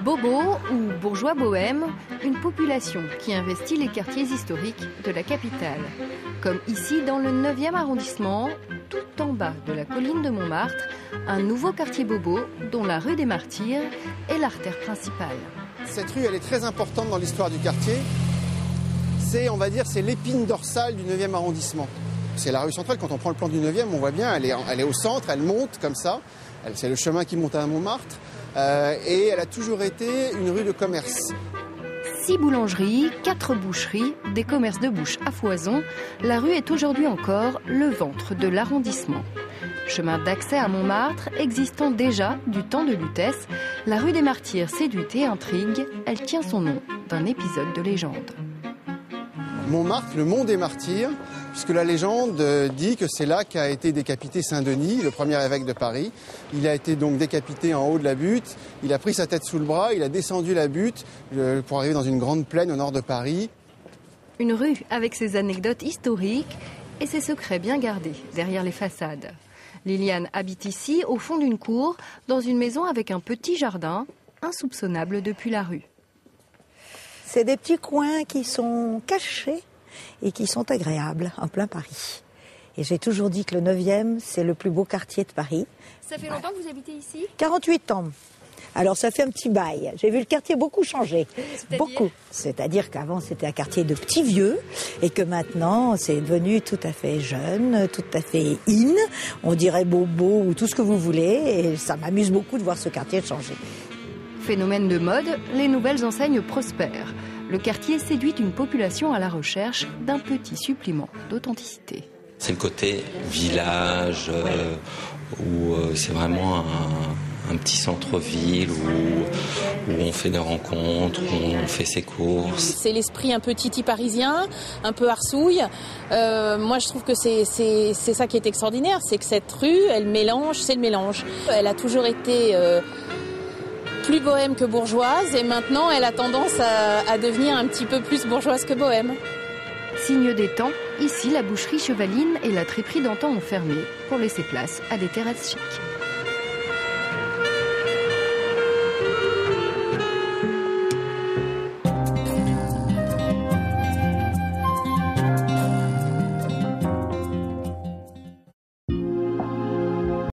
bobos ou bourgeois bohèmes, une population qui investit les quartiers historiques de la capitale. Comme ici dans le 9e arrondissement, tout en bas de la colline de Montmartre, un nouveau quartier bobo dont la rue des Martyrs est l'artère principale. Cette rue, elle est très importante dans l'histoire du quartier. C'est, on va dire, c'est l'épine dorsale du 9e arrondissement. C'est la rue centrale, quand on prend le plan du 9e, on voit bien, elle est au centre, elle monte comme ça. C'est le chemin qui monte à Montmartre. Et elle a toujours été une rue de commerce. 6 boulangeries, 4 boucheries, des commerces de bouche à foison. La rue est aujourd'hui encore le ventre de l'arrondissement. Chemin d'accès à Montmartre existant déjà du temps de Lutèce, la rue des Martyrs séduit et intrigue. Elle tient son nom d'un épisode de légende. Montmartre, le mont des Martyrs, puisque la légende dit que c'est là qu'a été décapité Saint-Denis, le premier évêque de Paris. Il a été donc décapité en haut de la butte, il a pris sa tête sous le bras, il a descendu la butte pour arriver dans une grande plaine au nord de Paris. Une rue avec ses anecdotes historiques et ses secrets bien gardés derrière les façades. Liliane habite ici, au fond d'une cour, dans une maison avec un petit jardin, insoupçonnable depuis la rue. C'est des petits coins qui sont cachés et qui sont agréables en plein Paris. Et j'ai toujours dit que le 9e, c'est le plus beau quartier de Paris. Ça fait longtemps que vous habitez ici ? 48 ans. Alors ça fait un petit bail. J'ai vu le quartier beaucoup changer. Beaucoup. C'est-à-dire qu'avant c'était un quartier de petits vieux et que maintenant c'est devenu tout à fait jeune, tout à fait in. On dirait bobo ou tout ce que vous voulez. Et ça m'amuse beaucoup de voir ce quartier changer. Phénomène de mode, les nouvelles enseignes prospèrent. Le quartier séduit une population à la recherche d'un petit supplément d'authenticité. C'est le côté village, où c'est vraiment un petit centre-ville où on fait des rencontres, où on fait ses courses. C'est l'esprit un peu titi parisien, un peu arsouille. Moi, je trouve que c'est ça qui est extraordinaire, c'est que cette rue, elle mélange, c'est le mélange. Elle a toujours été plus bohème que bourgeoise et maintenant elle a tendance à devenir un petit peu plus bourgeoise que bohème. Signe des temps, ici la boucherie chevaline et la triperie d'antan ont fermé pour laisser place à des terrasses chics.